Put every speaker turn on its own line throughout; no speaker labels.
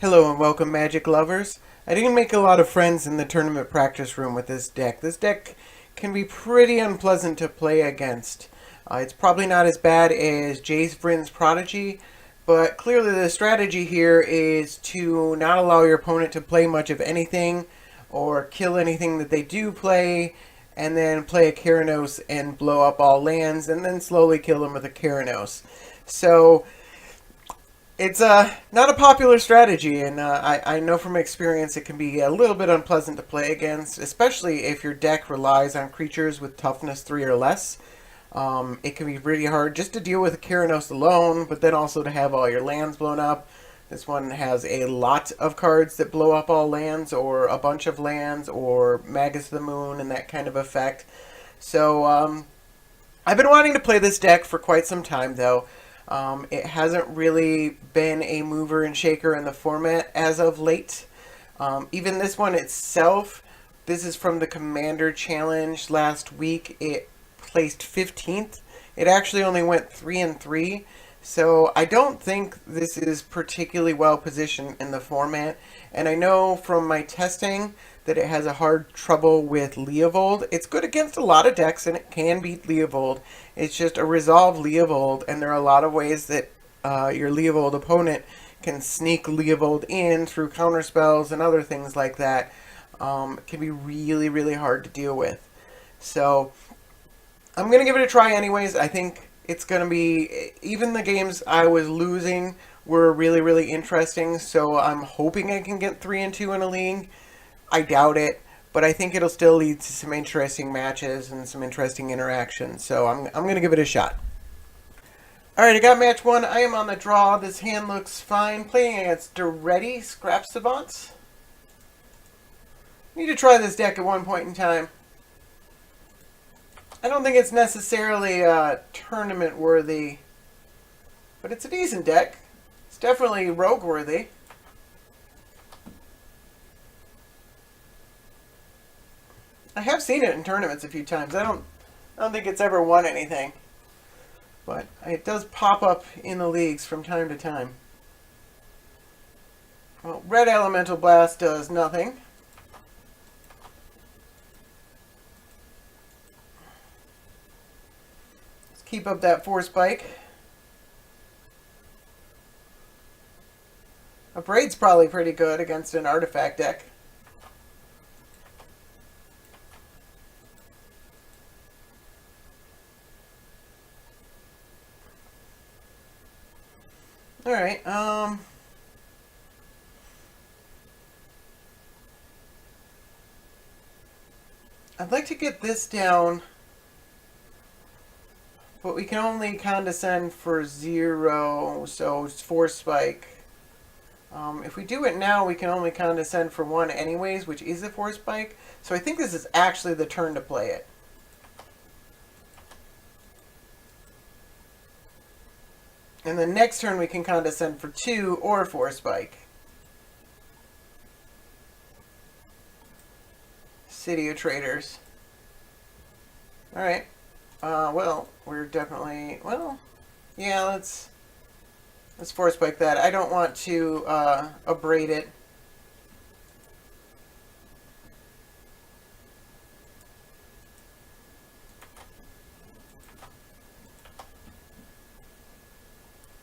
Hello and welcome, Magic lovers. I didn't make a lot of friends in the tournament practice room with this deck. This deck can be pretty unpleasant to play against. It's probably not as bad as Jace Vryn's Prodigy, but clearly the strategy here is to not allow your opponent to play much of anything or kill anything that they do play, and then play a Keranos and blow up all lands, and then slowly kill them with a Keranos. So it's not a popular strategy, and I know from experience it can be a little bit unpleasant to play against, especially if your deck relies on creatures with toughness 3 or less. It can be really hard just to deal with Keranos alone, but then also to have all your lands blown up. This one has a lot of cards that blow up all lands, or a bunch of lands, or Magus of the Moon, and that kind of effect. So, I've been wanting to play this deck for quite some time, though. It hasn't really been a mover and shaker in the format as of late. Even this one itself, this is from the Commander Challenge last week. It placed 15th. It actually only went 3-3. So I don't think this is particularly well positioned in the format. And I know from my testing that it has a hard trouble with Leovold. It's good against a lot of decks, and it can beat Leovold. It's just a resolve Leovold, and there are a lot of ways that your Leovold opponent can sneak Leovold in through counterspells and other things like that. It can be really, really hard to deal with. So I'm going to give it a try anyways. I think it's going to be, even the games I was losing were really, really interesting. So I'm hoping I can get 3-2 in a league. I doubt it, but I think it'll still lead to some interesting matches and some interesting interactions. So I'm going to give it a shot. Alright, I got match 1. I am on the draw. This hand looks fine. Playing against Daretti, Scrap Savants. Need to try this deck at one point in time. I don't think it's necessarily tournament worthy, but it's a decent deck. It's definitely rogue worthy. I have seen it in tournaments a few times. I don't think it's ever won anything, but it does pop up in the leagues from time to time. Well, Red Elemental Blast does nothing. Let's keep up that Force Spike. A Braid's probably pretty good against an artifact deck. Alright, I'd like to get this down, but we can only condescend for 0, so it's Force Spike. If we do it now, we can only condescend for 1 anyways, which is a Force Spike. So I think this is actually the turn to play it. And the next turn we can condescend for 2 or Force Spike. City of Traders. Alright. Well, we're definitely... Well, yeah, let's Force Spike that. I don't want to abrade it.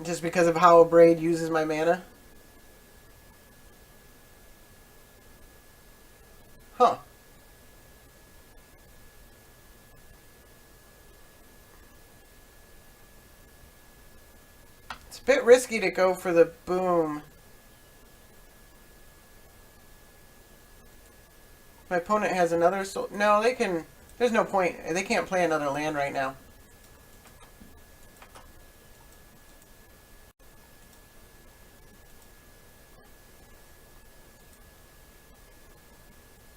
Just because of how Abrade uses my mana. Huh. It's a bit risky to go for the boom. My opponent has another soul. No, they can... There's no point. They can't play another land right now.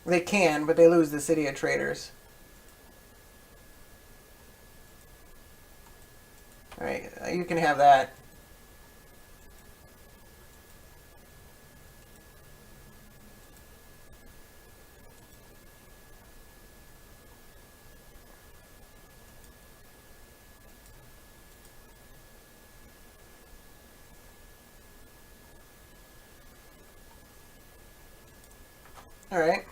They can, but they lose the City of Traders. Alright, you can have that. Alright.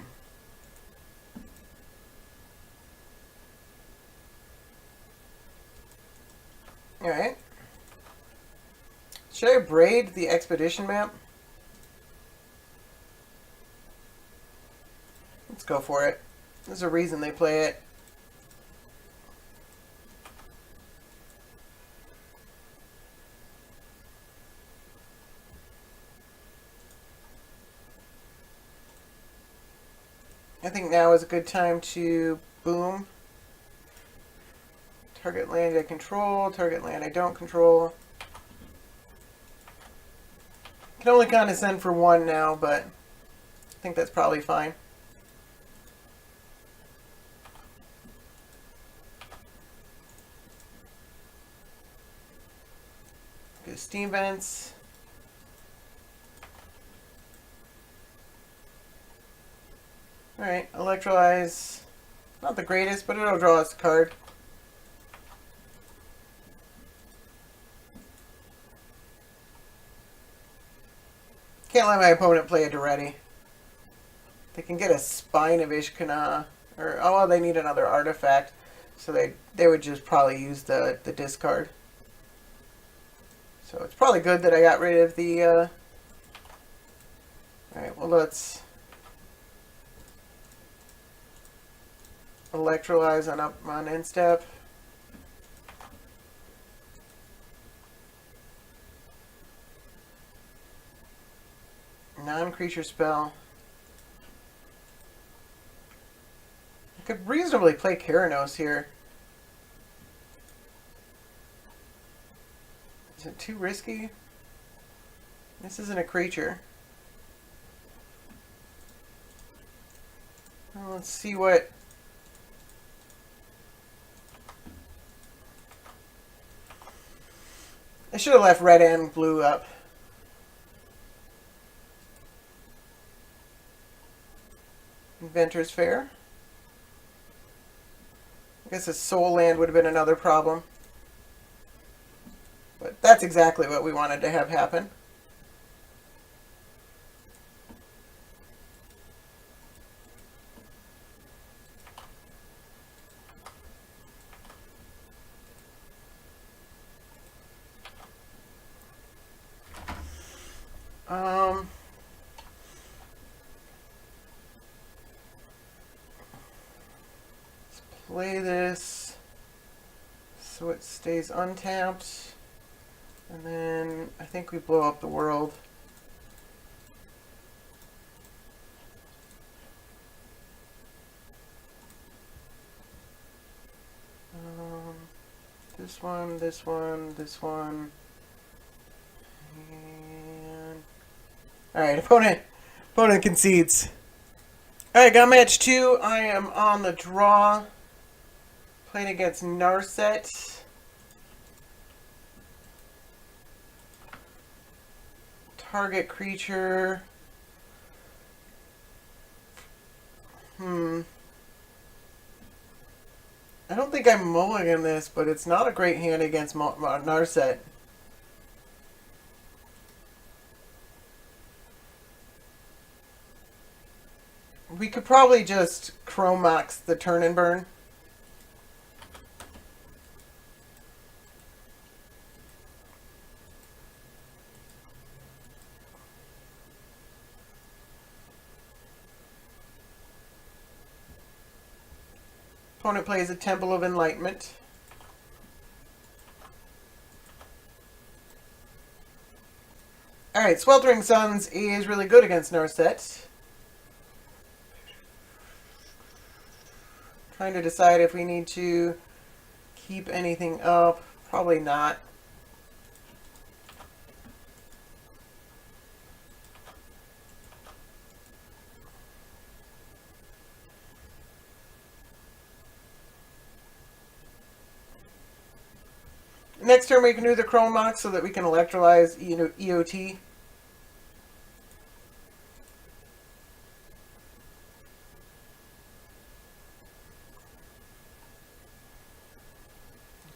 Alright. Should I braid the expedition map? Let's go for it. There's a reason they play it. I think now is a good time to boom. Target land I control, target land I don't control. Can only condescend for one now, but I think that's probably fine. Go steam vents. Alright, electrolyze. Not the greatest, but it'll draw us a card. Can't let my opponent play a Daretti. They can get a Spine of Ishkana. Or, oh, well, they need another artifact. So they would just probably use the discard. So it's probably good that I got rid of the... Alright, well, let's... electrolyze on end step. Non-creature spell. I could reasonably play Keranos here. Is it too risky? This isn't a creature. Well, let's see what... I should have left red and blue up. Inventor's Fair. I guess a soul land would have been another problem. But that's exactly what we wanted to have happen. Let's play this so it stays untapped, and then I think we blow up the world. This one, this one, this one. And... Alright, opponent concedes. Alright, got match 2. I am on the draw. Playing against Narset. Target creature. I don't think I'm mulligan this, but it's not a great hand against Narset. We could probably just Chromox the turn and burn. Opponent plays a Temple of Enlightenment. Alright, Sweltering Suns is really good against Narset. Trying to decide if we need to keep anything up. Probably not. Next turn we can do the Chromox so that we can electrolyze EOT.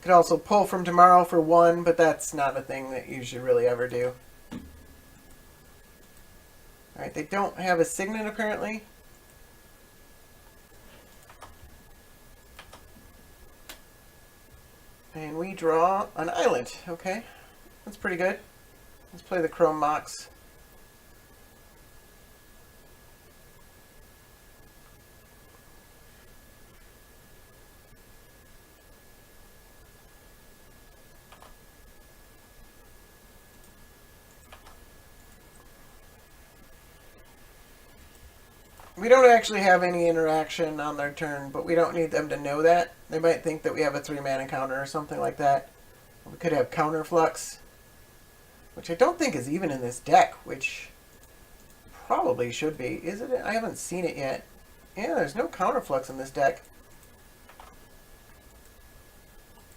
Could also pull from tomorrow for 1, but that's not a thing that you should really ever do. Alright, they don't have a Signet apparently. we draw an island. Okay, that's pretty good. Let's play the Chrome Mox. We don't actually have any interaction on their turn, but we don't need them to know that. They might think that we have a 3-mana counter or something like that. We could have counter flux, which I don't think is even in this deck, which probably should be. Is it? I haven't seen it yet. Yeah, there's no counter flux in this deck.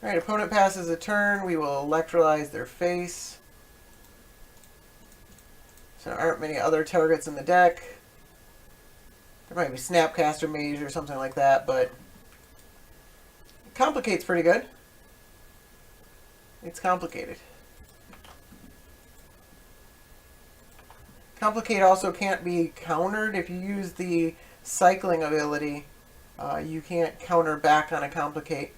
Alright, opponent passes a turn. We will electrolyze their face. So there aren't many other targets in the deck. There might be Snapcaster Mage or something like that, but it complicates pretty good. It's complicated. Complicate also can't be countered. If you use the cycling ability, you can't counter back on a Complicate.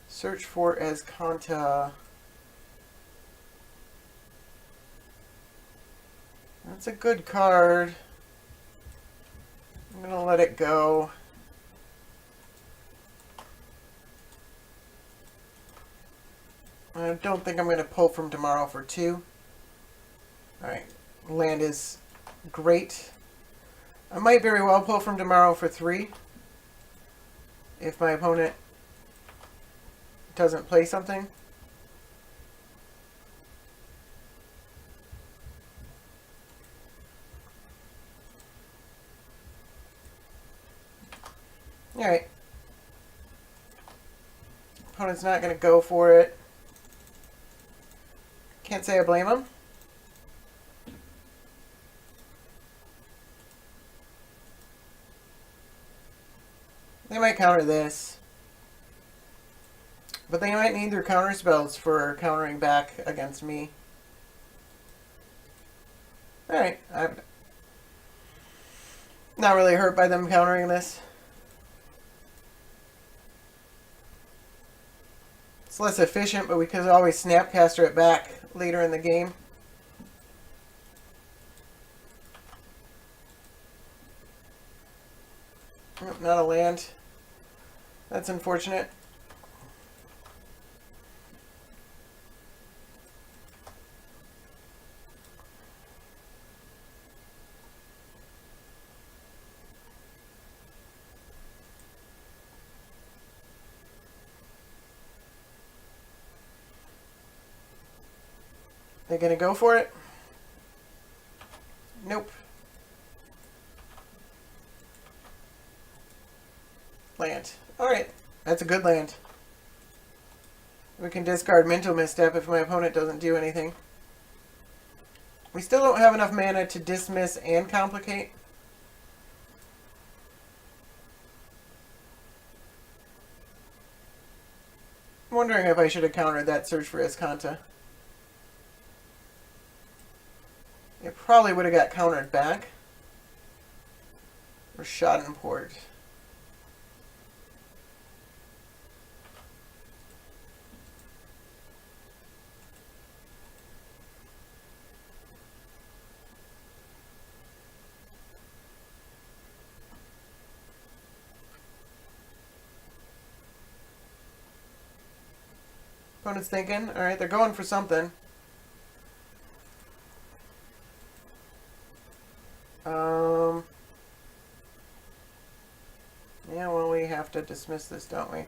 Search for Azcanta. That's a good card. I'm going to let it go. I don't think I'm going to pull from tomorrow for 2. Alright, land is great. I might very well pull from tomorrow for 3 if my opponent doesn't play something. Alright. Opponent's not going to go for it. Can't say I blame him. They might counter this. But they might need their counter spells for countering back against me. Alright. I'm not really hurt by them countering this. It's less efficient, but we could always Snapcaster it back later in the game. Oh, not a land. That's unfortunate. They gonna go for it? Nope. Land. Alright. That's a good land. We can discard Mental Misstep if my opponent doesn't do anything. We still don't have enough mana to dismiss and complicate. I'm wondering if I should have countered that Search for Azcanta. It probably would have got countered back. Or shot in port. Opponent's thinking. Alright, they're going for something. Yeah, well, we have to dismiss this, don't we?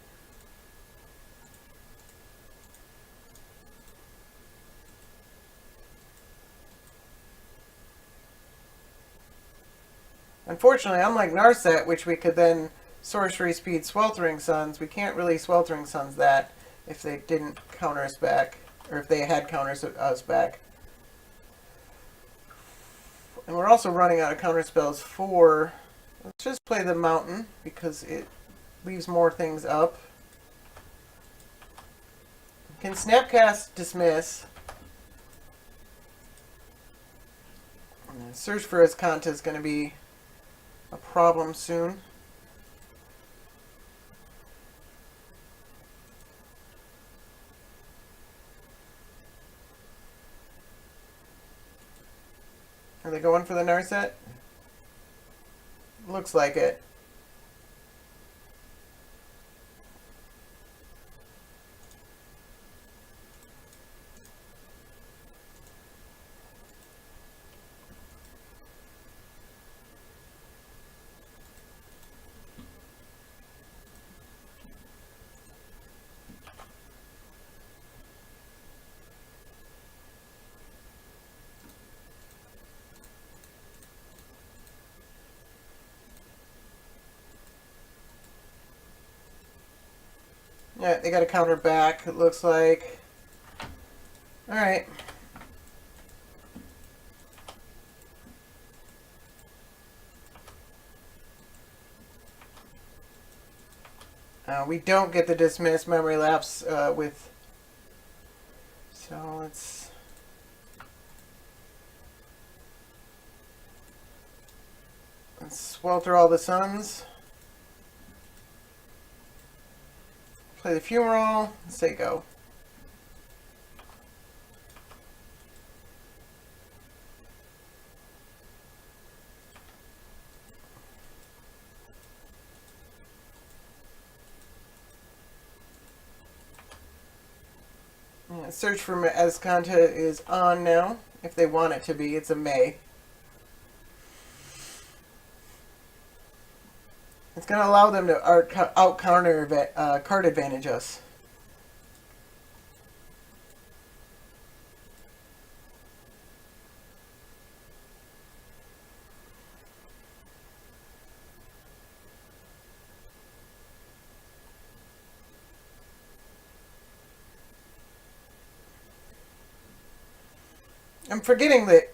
Unfortunately, unlike Narset, which we could then sorcery speed Sweltering Suns, we can't really Sweltering Suns that if they didn't counter us back, or if they had counters us back. And we're also running out of counter spells for... Let's just play the Mountain, because it leaves more things up. Can Snapcast Dismiss. And Search for Azcanta is going to be a problem soon. Are they going for the Narset? Looks like it. Yeah, they got a counter back, it looks like. Alright. We don't get the dismiss memory lapse with... So let's... Let's swelter all the suns. Play the funeral. Say go. Yeah, search for Azcanta is on now. If they want it to be, it's a May. It's going to allow them to out-counter card advantage us. I'm forgetting that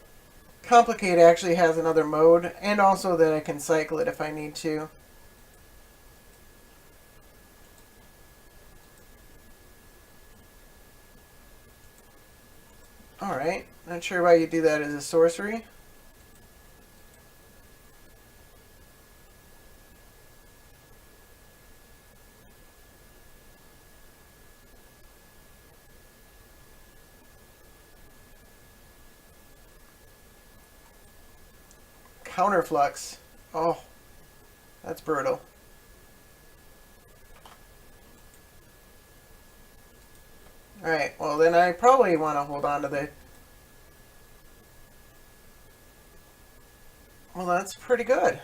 Complicate actually has another mode, and also that I can cycle it if I need to. Alright, not sure why you do that as a sorcery. Counterflux. Oh, that's brutal. Alright, well then I probably want to hold on to the... Well, that's pretty good.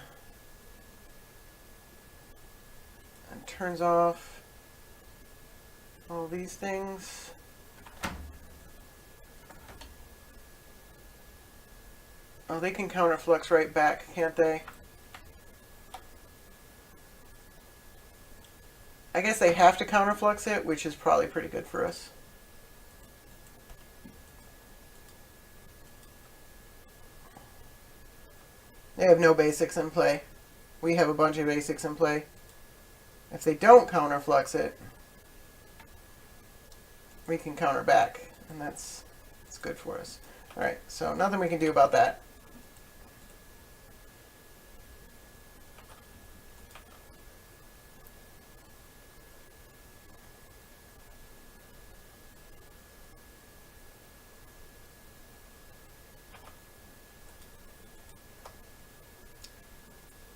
It turns off all these things. Oh, they can counterflux right back, can't they? I guess they have to counterflux it, which is probably pretty good for us. They have no basics in play. We have a bunch of basics in play. If they don't counterflux it, we can counter back, and that's good for us. Alright, so nothing we can do about that.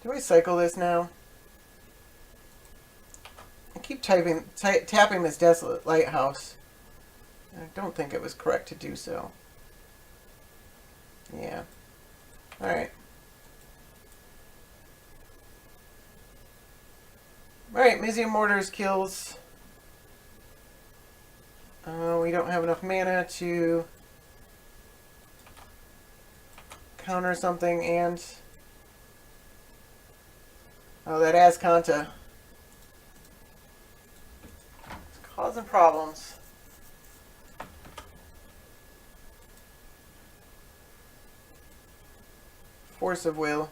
Do I cycle this now? I keep tapping this Desolate Lighthouse. I don't think it was correct to do so. Yeah. Alright. Alright, Mizium Mortars kills. We don't have enough mana to counter something, and... Oh, that Azcanta. It's causing problems. Force of Will.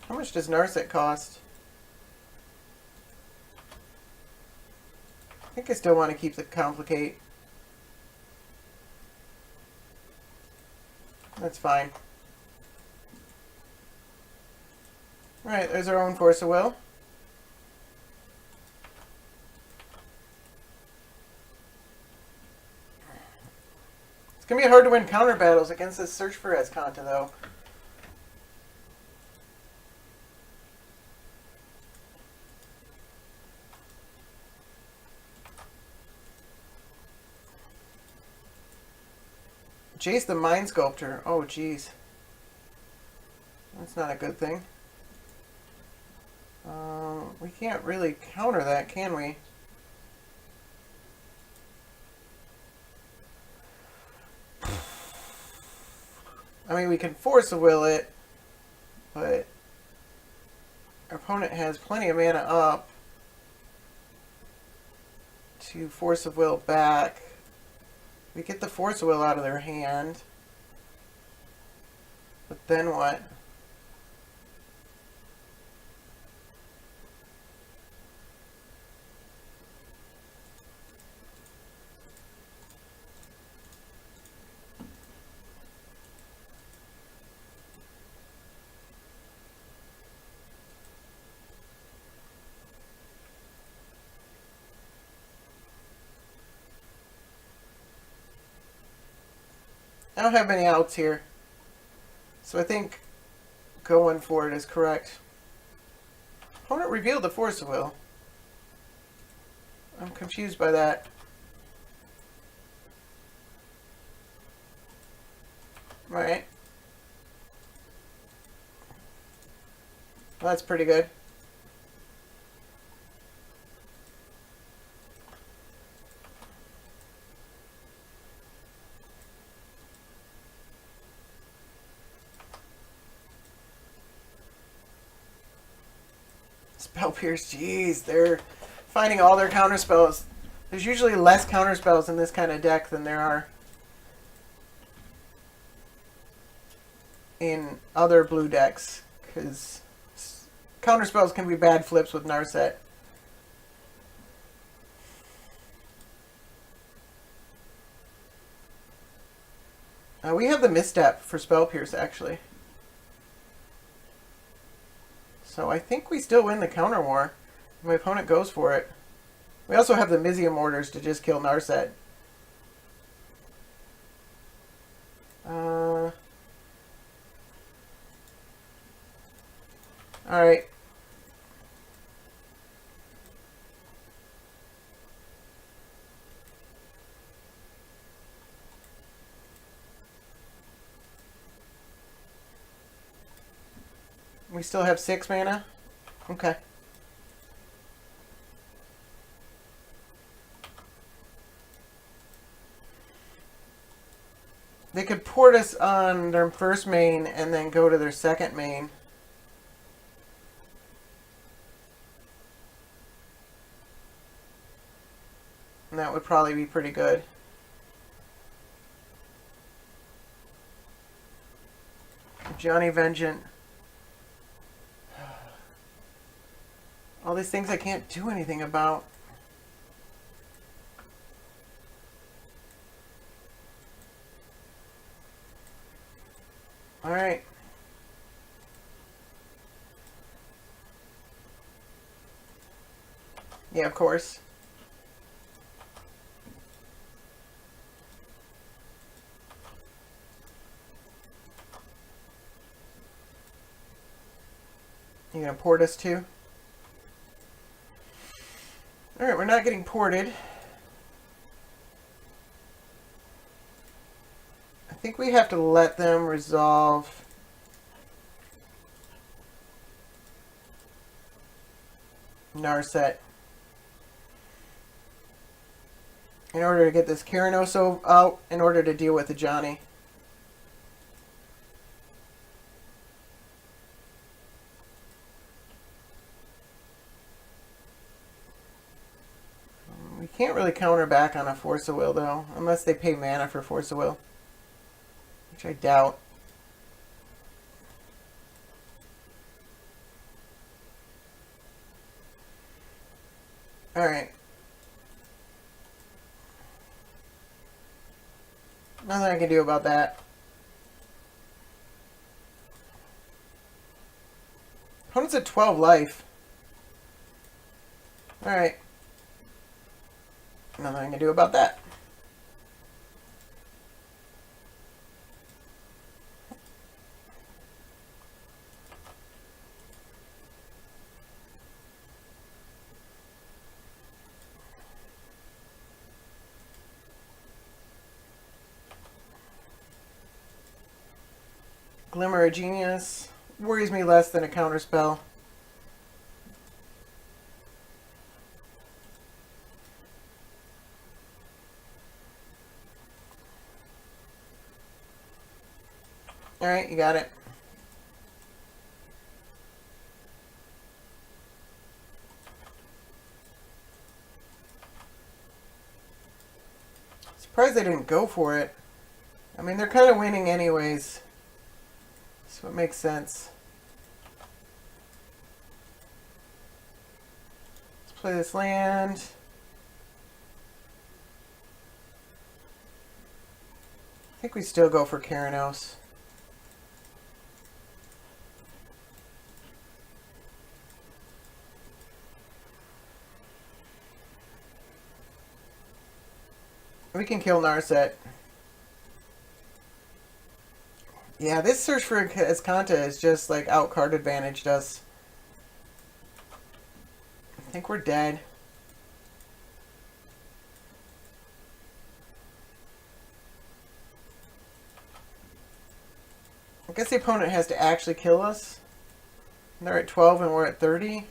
How much does Narset cost? I think I still want to keep the complicate. That's fine. Alright, there's our own Force of Will. It's going to be hard to win counter battles against this Search for Esconta, though. Jace the Mind Sculptor. Oh, jeez. That's not a good thing. We can't really counter that, can we? I mean, we can Force of Will it, but our opponent has plenty of mana up to Force of Will back. We get the Force of Will out of their hand. But then what? I don't have many outs here. So I think going for it is correct. Opponent revealed the Force of Will. I'm confused by that. Right. Well, that's pretty good. Spell Pierce, jeez, they're finding all their counter spells. There's usually less counter spells in this kind of deck than there are in other blue decks, because counter spells can be bad flips with Narset. We have the Misstep for Spell Pierce, actually. So I think we still win the counter war. My opponent goes for it. We also have the Mizium orders to just kill Narset. Alright. We still have 6 mana? Okay. They could port us on their first main and then go to their second main. And that would probably be pretty good. Johnny Vengeant. All these things I can't do anything about. Alright. Yeah, of course. You gonna port us too? Alright, we're not getting ported. I think we have to let them resolve Narset in order to get this Keranos out, in order to deal with the Johnny. We can't really counter back on a Force of Will, though, unless they pay mana for Force of Will, which I doubt. Alright. can do about that. Opponent's at 12 life. Alright. Nothing I can do about that. Glimmer of Genius worries me less than a counterspell. Alright, you got it. Surprised they didn't go for it. I mean, they're kind of winning anyways. So it makes sense. Let's play this land. I think we still go for Keranos. We can kill Narset. Yeah, this search for Azcanta is just like out-card advantaged us. I think we're dead. I guess the opponent has to actually kill us. And they're at 12 and we're at 30.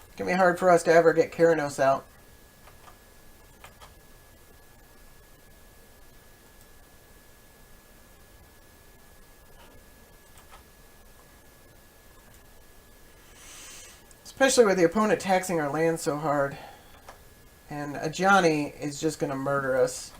It's going to be hard for us to ever get Keranos out. Especially with the opponent taxing our land so hard. And Ajani is just going to murder us.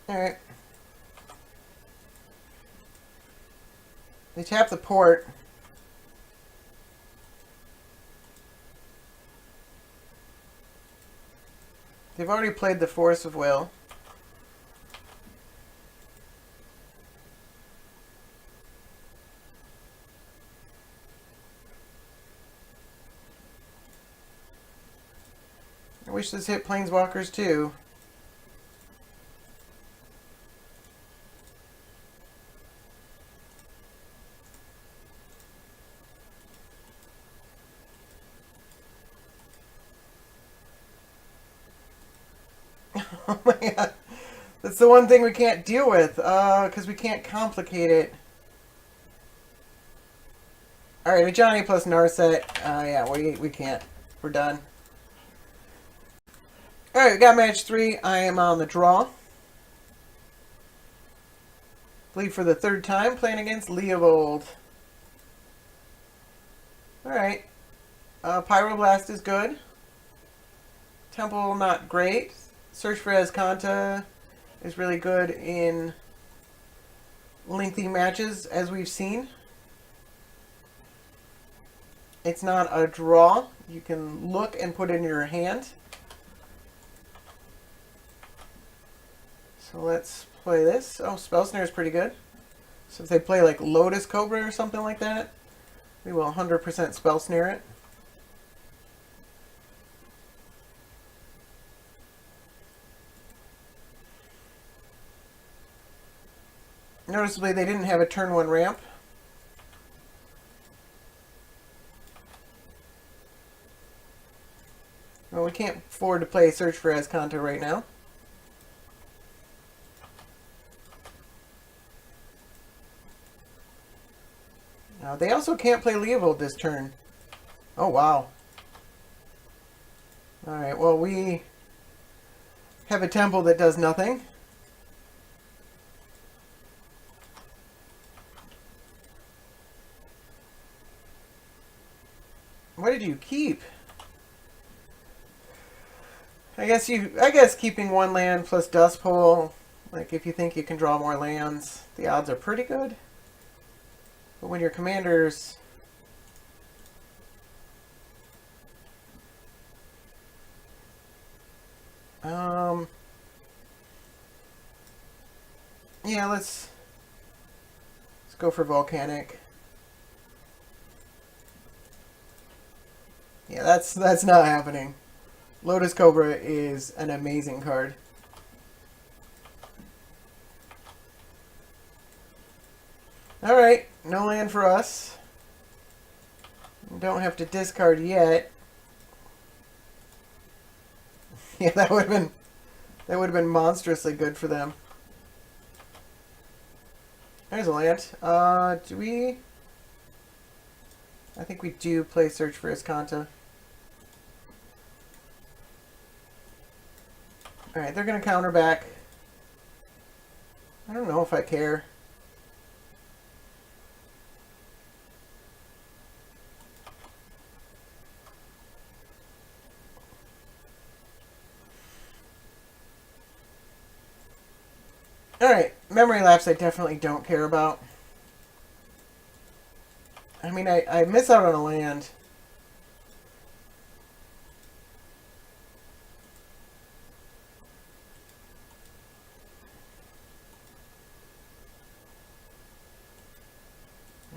Alright. They tap the port. They've already played the Force of Will. I wish this hit Planeswalkers too. Oh my god. That's the one thing we can't deal with, because we can't complicate it. Alright, Ajani plus Narset. Yeah, we can't. We're done. Alright, we got match 3. I am on the draw. Bleed for the 3rd time, playing against Leovold. Alright. Pyroblast is good. Temple, not great. Search for Azcanta is really good in lengthy matches, as we've seen. It's not a draw. You can look and put it in your hand. So let's play this. Oh, Spell Snare is pretty good. So if they play like Lotus Cobra or something like that, we will 100% Spell Snare it. Noticeably, they didn't have a turn 1 ramp. Well, we can't afford to play Search for Azcanta right now. Now, they also can't play Leovold this turn. Oh, wow. Alright, well, we have a temple that does nothing. What did you keep? I guess keeping one land plus Dust Bowl, like if you think you can draw more lands, the odds are pretty good. But when your commanders yeah, let's go for Volcanic. Yeah, that's not happening. Lotus Cobra is an amazing card. Alright, no land for us. Don't have to discard yet. Yeah, that would have been monstrously good for them. There's a land. Do we? I think we do play Search for Iskanta. Alright, they're going to counter back. I don't know if I care. Alright, Memory Lapse I definitely don't care about. I mean, I miss out on a land.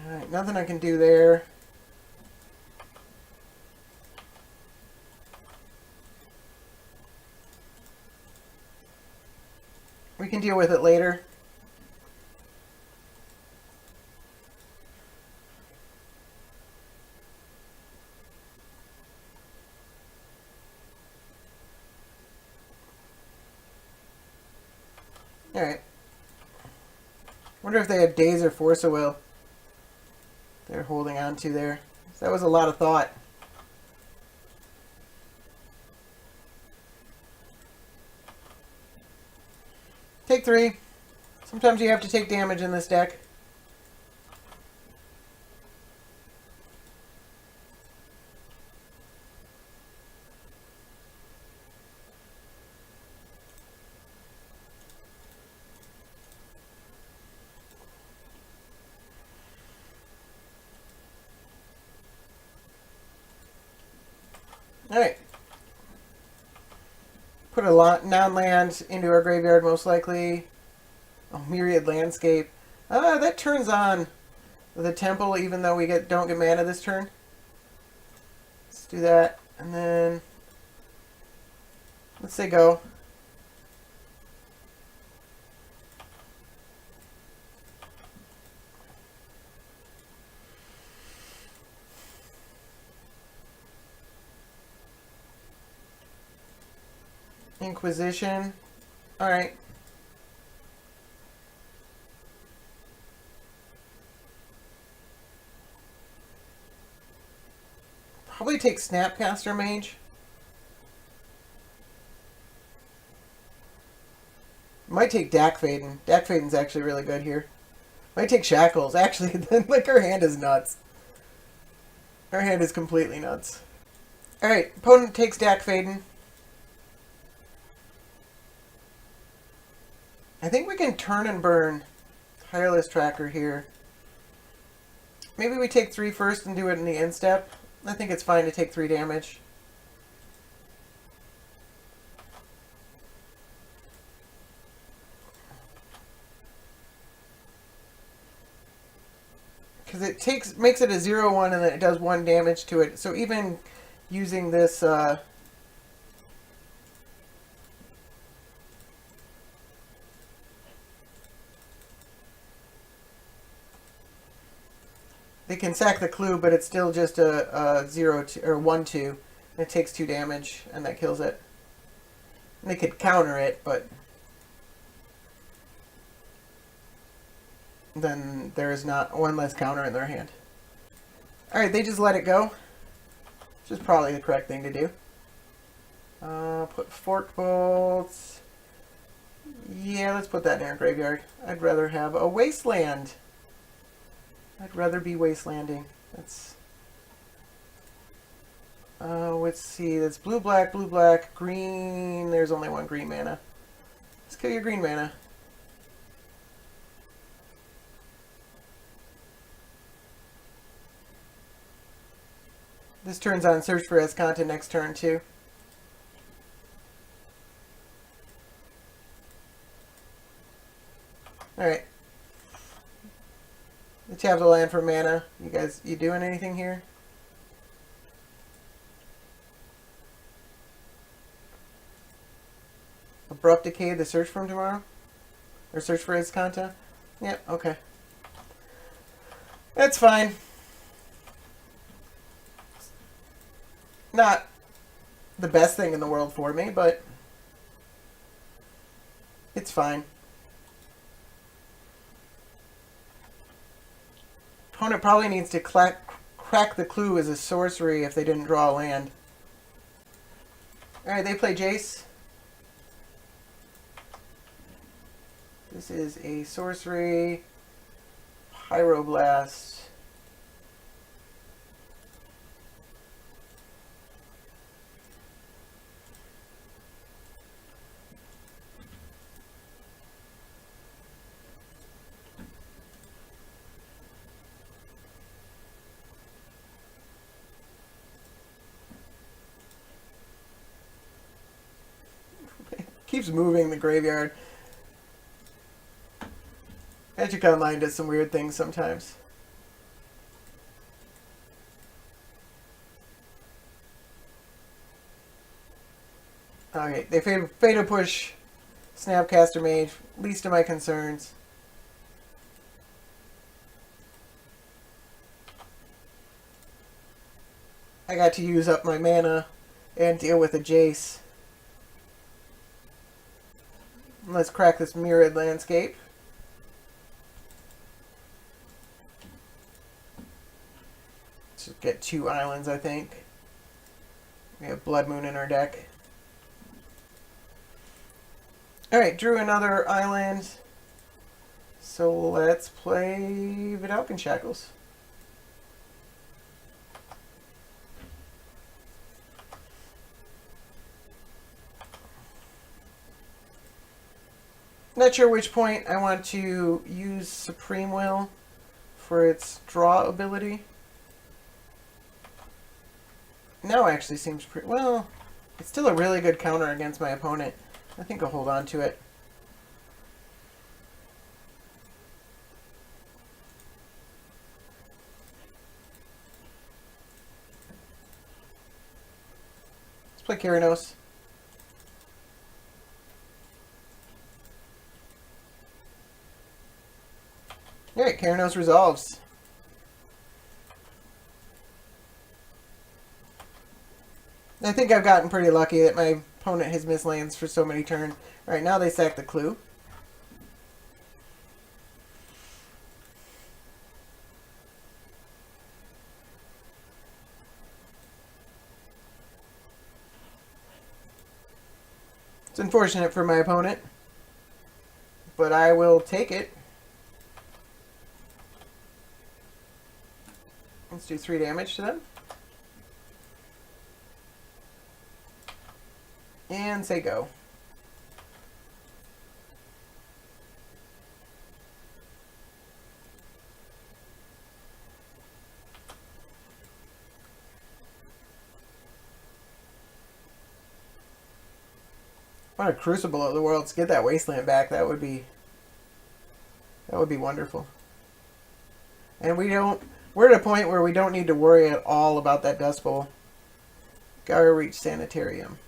Alright, nothing I can do there. We can deal with it later. Alright. Wonder if they have Daze or Force of Will they're holding on to there. So that was a lot of thought. Take 3. Sometimes you have to take damage in this deck. Alright. Put a lot non-land into our graveyard, most likely. Oh, Myriad Landscape. That turns on the temple, even though we don't get mana this turn. Let's do that, and then let's say go. Inquisition. Alright. Probably take Snapcaster Mage. Might take Dakfaden. Dakfaden's actually really good here. Might take Shackles. Actually, like, our hand is nuts. Our hand is completely nuts. Alright, opponent takes Dakfaden. I think we can turn and burn Tireless Tracker here. Maybe we take 3 first and do it in the end step. I think it's fine to take 3 damage. Because it makes it a 0/1 and then it does 1 damage to it. So even using this they can sack the clue, but it's still just a 0/2 or 1/2. It takes 2 damage, and that kills it. And they could counter it, but then there is not 1 less counter in their hand. Alright, they just let it go. Which is probably the correct thing to do. Put Fork Bolts. Yeah, let's put that in our graveyard. I'd rather have a Wasteland. I'd rather be Wastelanding. That's... let's see. That's blue, black, green. There's only one green mana. Let's kill your green mana. This turns on Search for Escanta next turn, too. Alright. The tap the land for mana. You guys, you doing anything here? Abrupt Decay, the search for him tomorrow? Or search for Escanta? Yep, okay. That's fine. Not the best thing in the world for me, but it's fine. Opponent probably needs to crack the clue as a sorcery if they didn't draw a land. Alright, they play Jace. This is a sorcery. Pyroblast. Keeps moving the graveyard. Magic Online does some weird things sometimes. Okay, they Fatal Push, Snapcaster Mage, least of my concerns. I got to use up my mana and deal with a Jace. Let's crack this Mirrored Landscape. Let's just get 2 islands, I think. We have Blood Moon in our deck. Alright, drew another island. So let's play Vidalcan Shackles. Not sure which point I want to use Supreme Will for its draw ability. Now actually seems pretty... Well, it's still a really good counter against my opponent. I think I'll hold on to it. Let's play Keranos. Alright, Keranos resolves. I think I've gotten pretty lucky that my opponent has missed lands for so many turns. Alright, now they sack the clue. It's unfortunate for my opponent, but I will take it. Let's do 3 damage to them. And say go. What a Crucible of the Worlds. Get that Wasteland back. That would be wonderful. And we're at a point where we don't need to worry at all about that Dust Bowl. Gotta reach Sanitarium.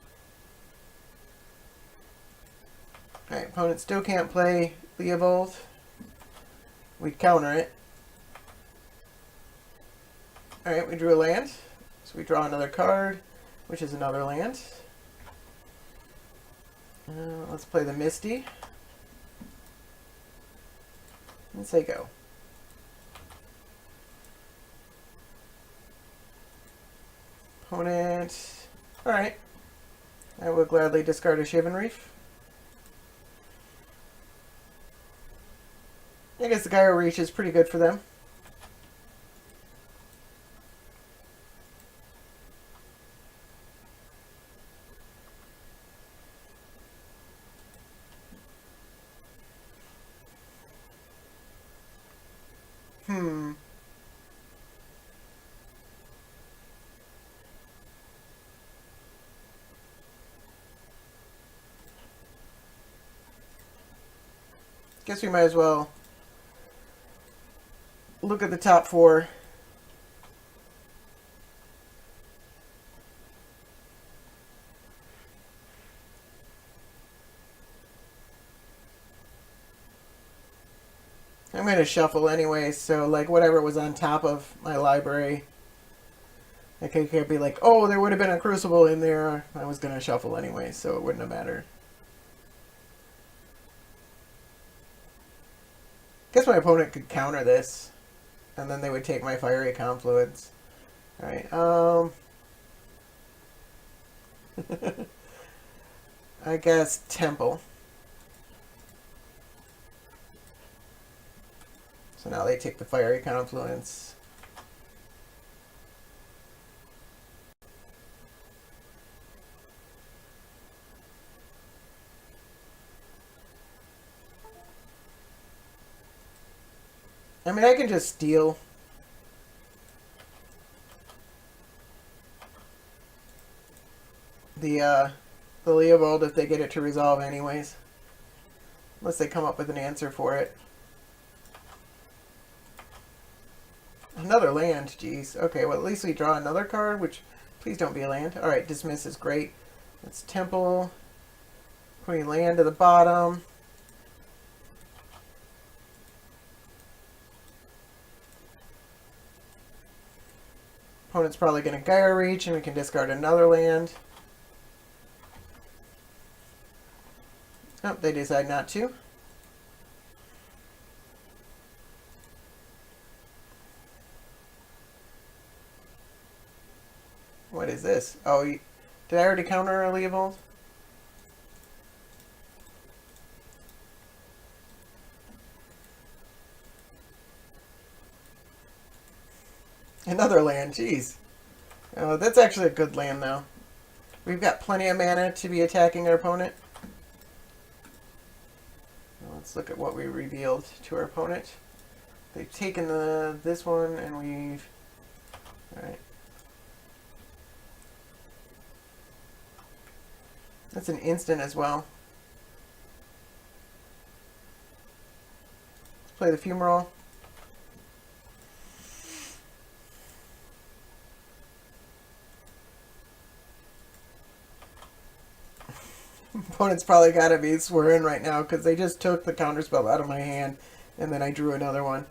Alright, opponent still can't play Leovold. We counter it. Alright, we drew a land. So we draw another card, which is another land. Let's play the Misty. And say go. Opponent. Alright. I will gladly discard a Shaven Reef. I guess the Gyro Reach is pretty good for them. Guess we might as well look at the top four. I'm going to shuffle anyway, so like whatever was on top of my library, I could be like, oh, there would have been a Crucible in there. I was going to shuffle anyway, so it wouldn't have mattered. Guess my opponent could counter this, and then they would take my Fiery Confluence. Alright, I guess Temple. So now they take the Fiery Confluence. I mean, I can just steal. The Leovold if they get it to resolve anyways. Unless they come up with an answer for it. Another land, jeez. Okay, well at least we draw another card, which please don't be a land. Alright, dismiss is great. It's Temple. Putting land to the bottom. Opponent's probably going to Gyro Reach, and we can discard another land. Oh, they decide not to. What is this? Oh, did I already counter a Leovold? Another land, jeez. Oh, that's actually a good land, though. We've got plenty of mana to be attacking our opponent. Let's look at what we revealed to our opponent. They've taken this one, and we've... Alright. That's an instant as well. Let's play the Fumarole. Opponent's probably got to be swearing right now because they just took the counterspell out of my hand and then I drew another one.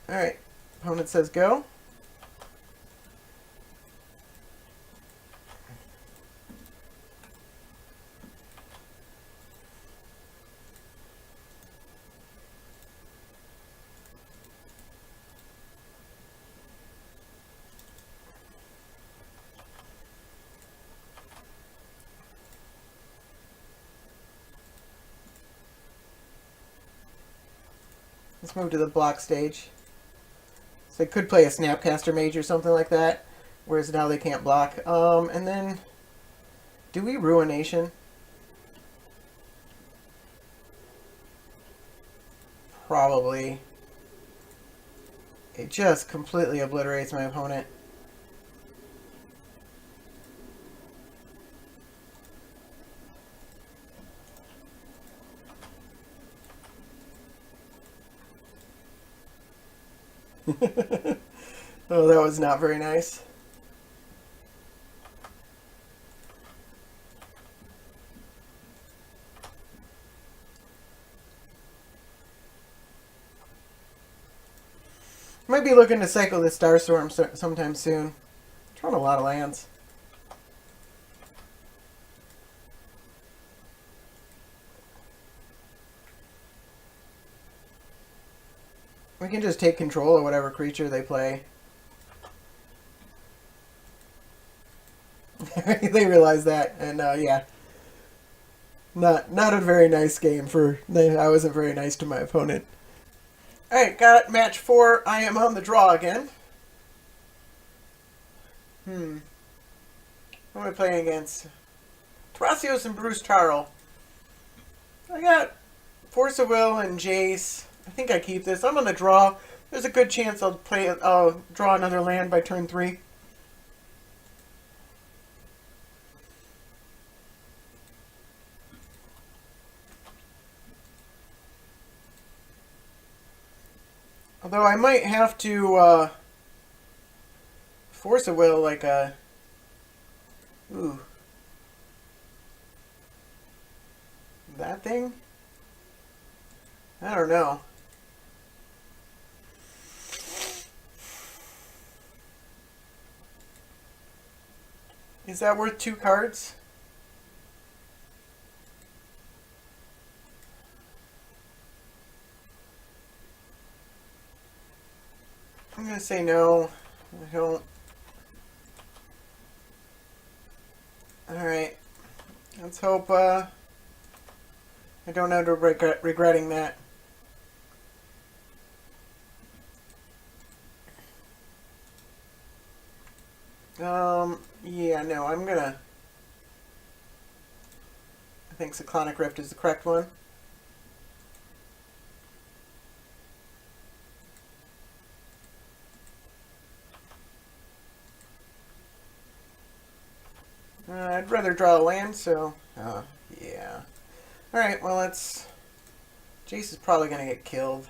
Alright, opponent says go. Let's move to the block stage. So they could play a Snapcaster Mage or something like that, whereas now they can't block. And then, do we Ruination? Probably. It just completely obliterates my opponent. Oh, that was not very nice. Might be looking to cycle the Starstorm sometime soon. Drawing a lot of lands. We can just take control of whatever creature they play. They realize that, and yeah. Not a very nice game for... I wasn't very nice to my opponent. Alright, got match 4. I am on the draw again. Who am I playing against? Thrasios and Tarl. I got Force of Will and Jace. I think I keep this. I'm on the draw. There's a good chance I'll draw another land by turn 3. Although I might have to Force of Will like a... Ooh. That thing? I don't know. Is that worth 2 cards? I'm going to say no. I don't. Alright. Let's hope I don't end up regretting that. Yeah, no, I'm gonna... I think Cyclonic Rift is the correct one. I'd rather draw a land, so... yeah. Alright, well, let's... Jace is probably gonna get killed.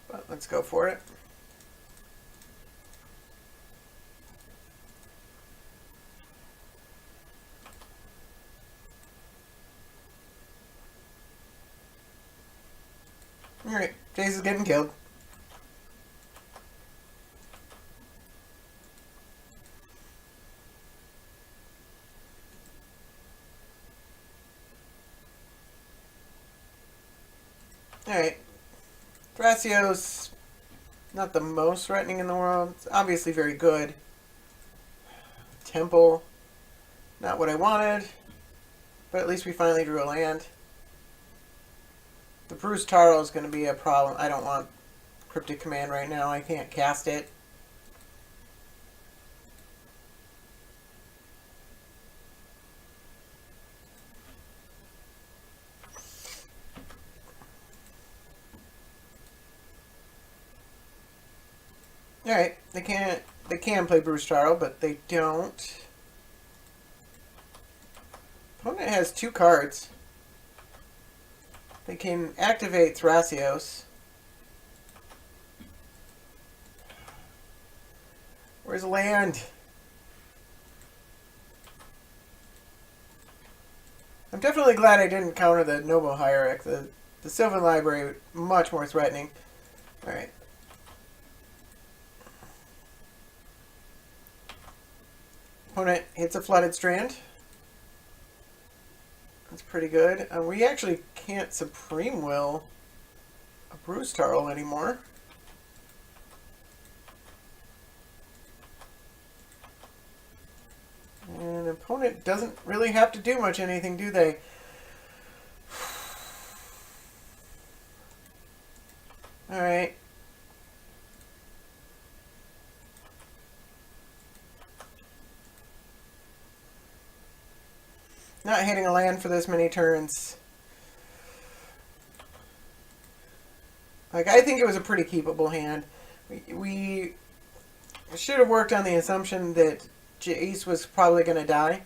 But let's go for it. Alright, Jace is getting killed. Alright. Thrasios, not the most threatening in the world. It's obviously very good. Temple, not what I wanted. But at least we finally drew a land. The Bruse Tarl is going to be a problem. I don't want Cryptic Command right now. I can't cast it. Alright, they can play Bruse Tarl, but they don't. Opponent has 2 cards. They can activate Thrasios. Where's land? I'm definitely glad I didn't counter the Noble Hierarch. The Sylvan Library, much more threatening. Alright. Opponent hits a Flooded Strand. That's pretty good. We actually can't Supreme Will a Bruse Tarl anymore. And opponent doesn't really have to do much anything, do they? Alright. Not hitting a land for this many turns. Like, I think it was a pretty keepable hand. We should have worked on the assumption that Jace was probably going to die.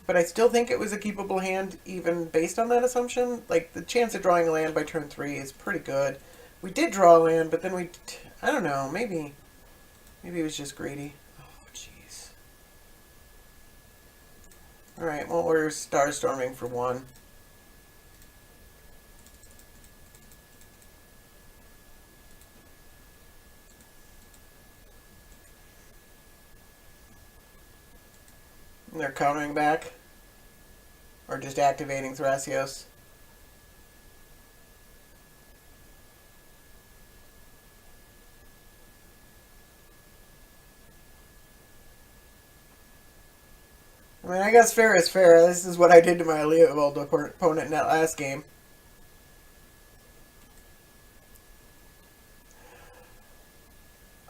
But I still think it was a keepable hand, even based on that assumption. Like, the chance of drawing a land by turn 3 is pretty good. We did draw a land, but then I don't know, maybe he was just greedy. Alright, well, we're Starstorming for 1. And they're countering back. Or just activating Thrasios. I mean, I guess fair is fair. This is what I did to my Leovold opponent in that last game.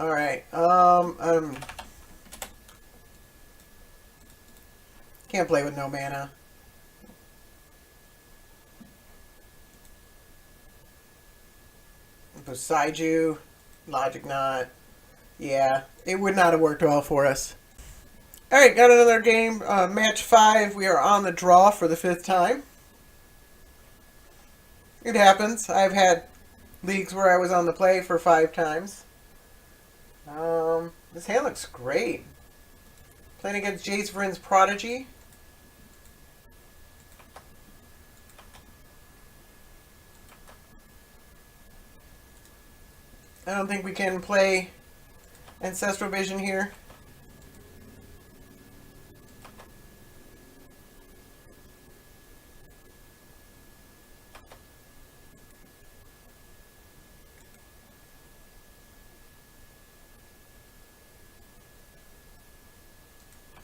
Alright, can't play with no mana. Beside you, Logic Knot. Yeah, it would not have worked well for us. Alright, got another game. Match 5. We are on the draw for the 5th time. It happens. I've had leagues where I was on the play for 5 times. This hand looks great. Playing against Jace, Vryn's Prodigy. I don't think we can play Ancestral Vision here.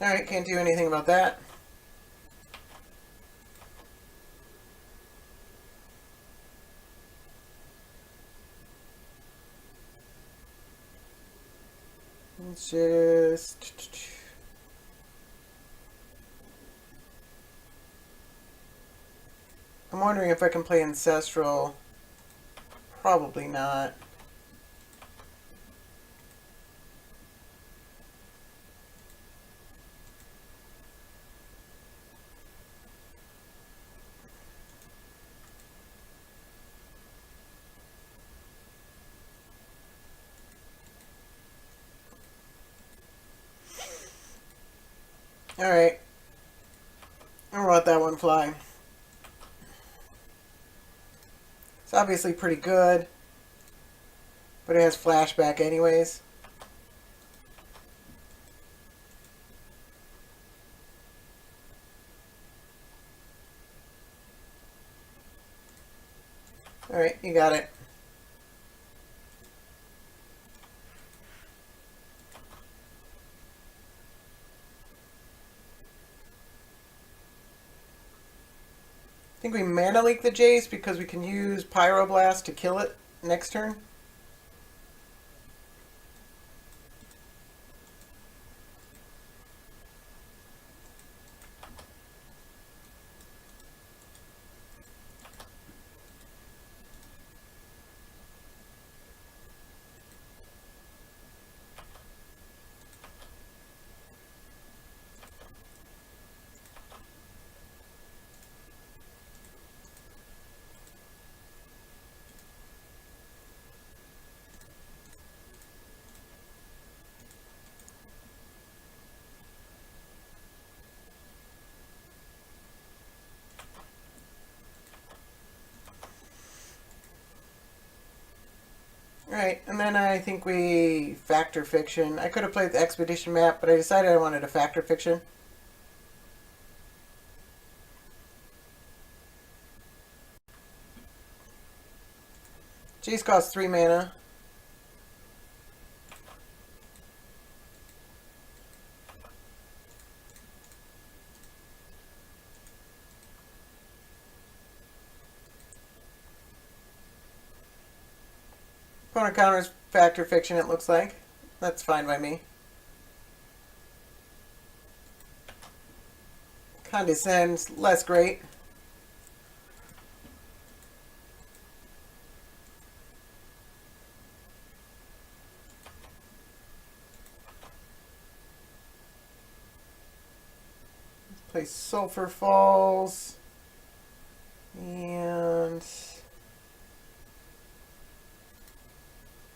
Alright, can't do anything about that. Let's just... I'm wondering if I can play Ancestral. Probably not. Alright. I'll let that one fly. It's obviously pretty good, but it has flashback anyways. Alright, you got it. I think we mana leak the Jace because we can use Pyroblast to kill it next turn. Alright, and then I think we Factor Fiction. I could have played the Expedition map, but I decided I wanted a Factor Fiction. Jace costs 3 mana. Opponent counters Factor Fiction, it looks like. That's fine by me. Condescends, less great. Let's play Sulfur Falls. And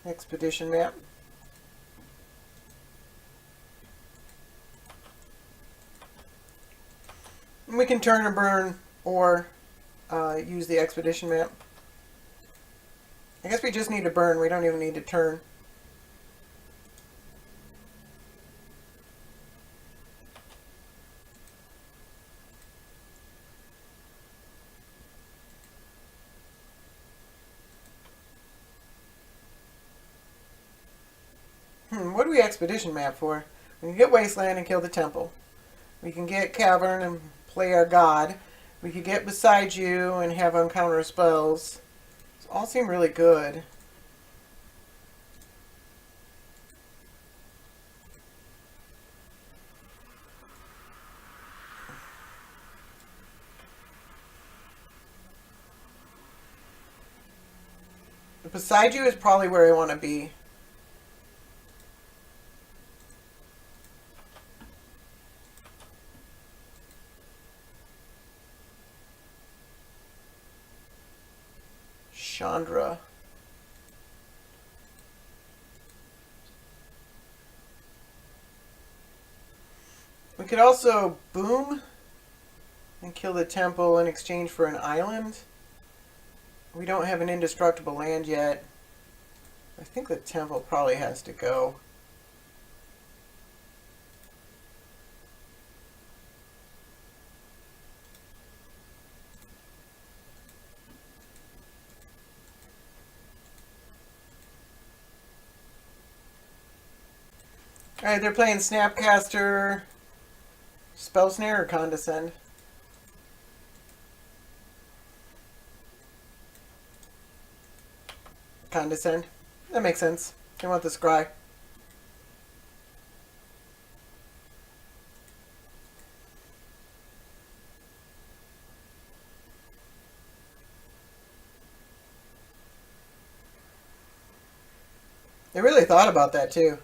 Expedition map. And we can turn and burn or use the Expedition map. I guess we just need to burn. We don't even need to turn. do we expedition map for? We can get Wasteland and kill the temple. We can get Cavern and play our god. We could get Beside You and have uncounter spells. These all seem really good. Beside You is probably where I want to be. Chandra. We could also boom and kill the temple in exchange for an island. We don't have an indestructible land yet. I think the temple probably has to go. Alright, they're playing Snapcaster, Spell Snare, or Condescend. Condescend. That makes sense. They want the Scry. They really thought about that too.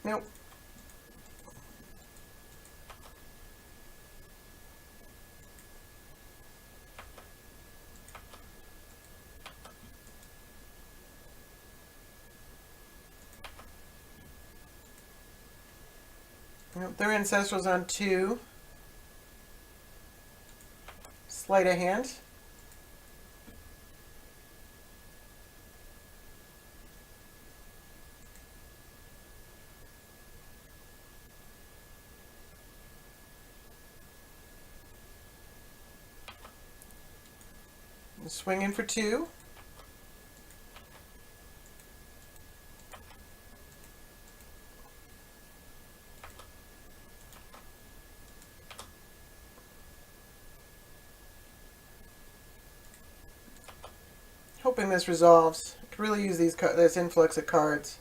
Nope. Nope. Their Ancestral's on 2. Sleight of Hand. Swinging for 2. Hoping this resolves. I could really use this influx of cards.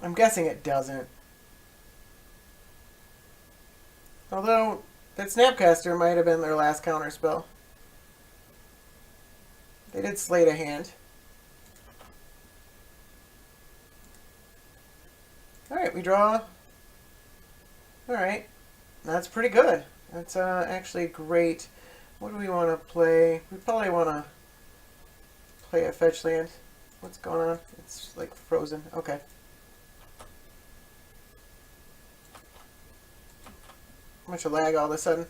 I'm guessing it doesn't. Although, that Snapcaster might have been their last counter spell. They did Sleight of Hand. Alright, we draw. Alright. That's pretty good. That's actually great. What do we want to play? We probably want to play a fetch land. What's going on? It's like frozen. Okay. Much of lag all of a sudden.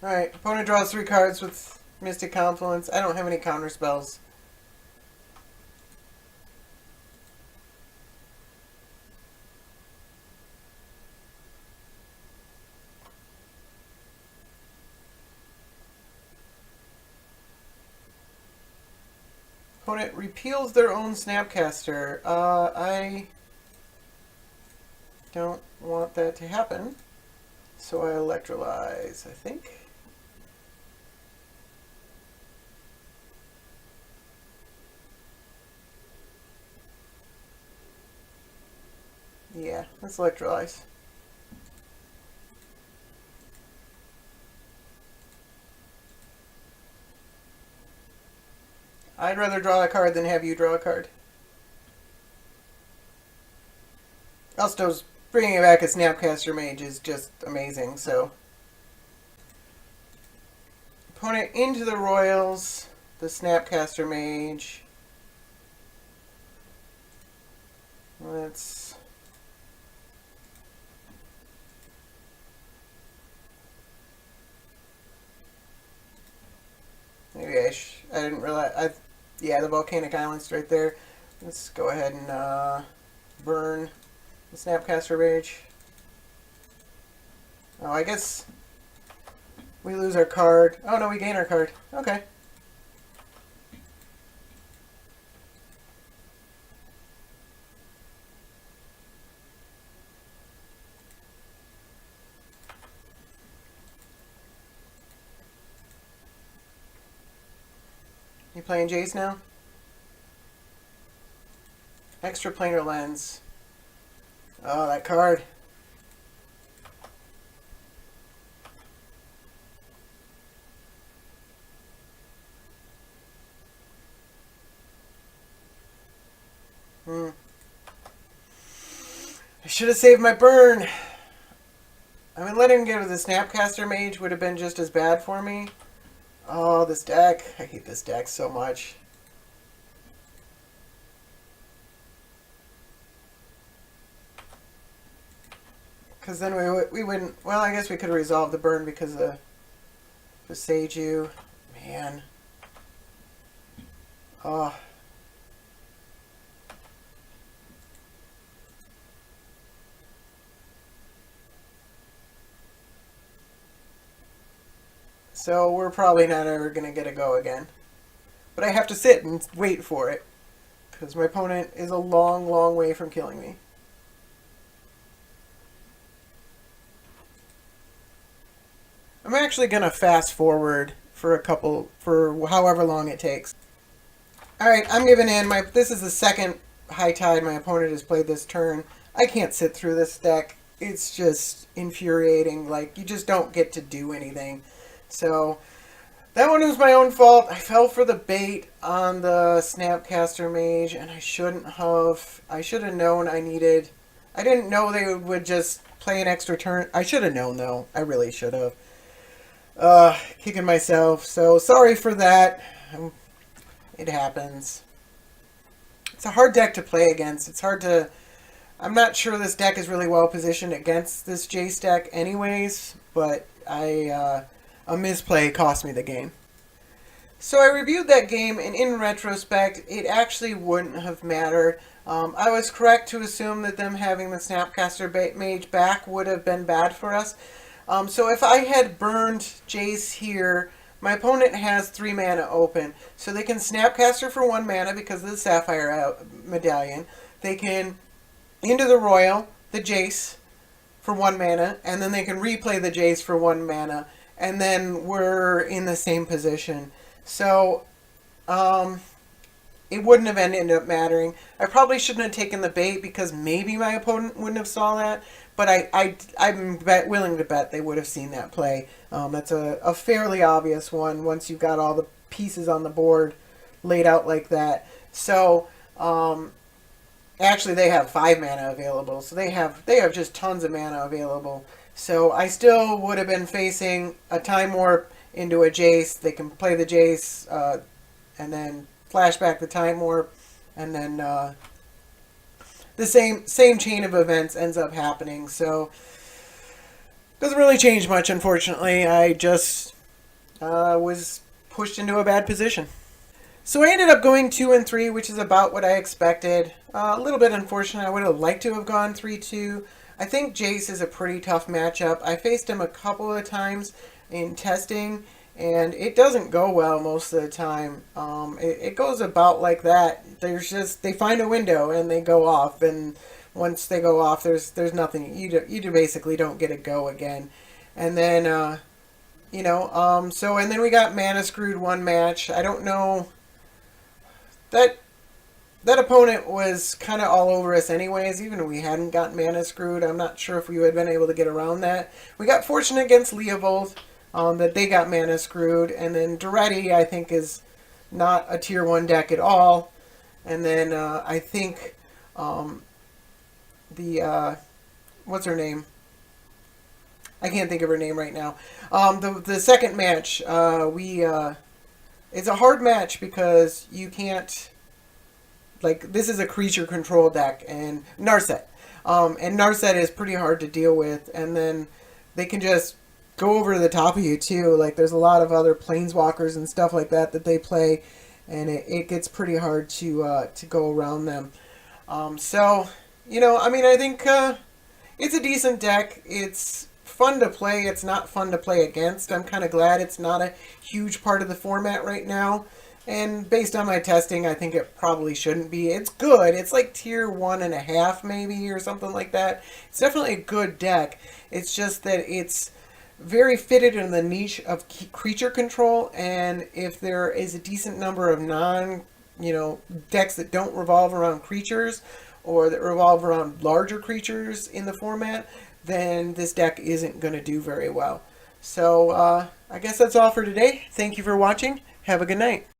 Alright, opponent draws 3 cards with Mystic Confluence. I don't have any counter spells. Opponent repeals their own Snapcaster. I don't want that to happen, so I electrolyze, I think. Yeah, let's electrolyze. I'd rather draw a card than have you draw a card. Elsto's bringing back a Snapcaster Mage is just amazing, so. Opponent into the Royals, the Snapcaster Mage. Let's... Maybe I didn't realize... Yeah, the Volcanic Island's right there. Let's go ahead and burn the Snapcaster Rage. Oh, I guess we lose our card. Oh no, we gain our card. Okay. You playing Jace now? Extra planar lens. Oh, that card. I should have saved my burn. I mean, letting him get with the Snapcaster Mage would have been just as bad for me. Oh, this deck. I hate this deck so much. Because then we wouldn't... Well, I guess we could have resolved the burn because of Prodigy. Man. Oh. So we're probably not ever going to get a go again. But I have to sit and wait for it. Because my opponent is a long, long way from killing me. I'm actually going to fast forward for however long it takes. Alright, I'm giving in. This is the second High Tide my opponent has played this turn. I can't sit through this deck. It's just infuriating. Like, you just don't get to do anything. So, that one was my own fault. I fell for the bait on the Snapcaster Mage, and I shouldn't have. I should have known I needed... I didn't know they would just play an extra turn. I should have known, though. I really should have. Kicking myself. So, sorry for that. It happens. It's a hard deck to play against. It's hard to... I'm not sure this deck is really well positioned against this Jace deck anyways, but a misplay cost me the game. So I reviewed that game, and in retrospect, it actually wouldn't have mattered. I was correct to assume that them having the Snapcaster Mage back would have been bad for us. So if I had burned Jace here, my opponent has 3 mana open. So they can Snapcaster for 1 mana because of the Sapphire Medallion. They can into the Royal, the Jace, for 1 mana, and then they can replay the Jace for 1 mana. And then we're in the same position. So, it wouldn't have ended up mattering. I probably shouldn't have taken the bait because maybe my opponent wouldn't have saw that. But I'm willing to bet they would have seen that play. That's a fairly obvious one once you've got all the pieces on the board laid out like that. So, actually they have 5 mana available. So they have just tons of mana available. So I still would have been facing a Time Warp into a Jace. They can play the Jace and then flash back the Time Warp. And then the same chain of events ends up happening. So doesn't really change much, unfortunately. I just was pushed into a bad position. So I ended up going 2 and 3, which is about what I expected. A little bit unfortunate. I would have liked to have gone 3-2. I think Jace is a pretty tough matchup. I faced him a couple of times in testing, and it doesn't go well most of the time. It goes about like that. They find a window and they go off, and once they go off, there's nothing. You basically don't get a go again. And then, and then we got mana screwed one match. I don't know. That opponent was kind of all over us anyways, even if we hadn't gotten mana screwed. I'm not sure if we would have been able to get around that. We got fortunate against Leovold, that they got mana screwed. And then Daretti, I think, is not a tier 1 deck at all. And then I think what's her name? I can't think of her name right now. The second match, it's a hard match because you can't... Like, this is a creature control deck, and Narset. And Narset is pretty hard to deal with, and then they can just go over the top of you, too. Like, there's a lot of other planeswalkers and stuff like that they play, and it gets pretty hard to go around them. So, you know, I mean, I think it's a decent deck. It's fun to play. It's not fun to play against. I'm kind of glad it's not a huge part of the format right now. And based on my testing, I think it probably shouldn't be. It's good. It's like tier 1.5 maybe or something like that. It's definitely a good deck. It's just that it's very fitted in the niche of creature control, and if there is a decent number of decks that don't revolve around creatures or that revolve around larger creatures in the format, then this deck isn't going to do very well. So I guess that's all for today. Thank you for watching. Have a good night.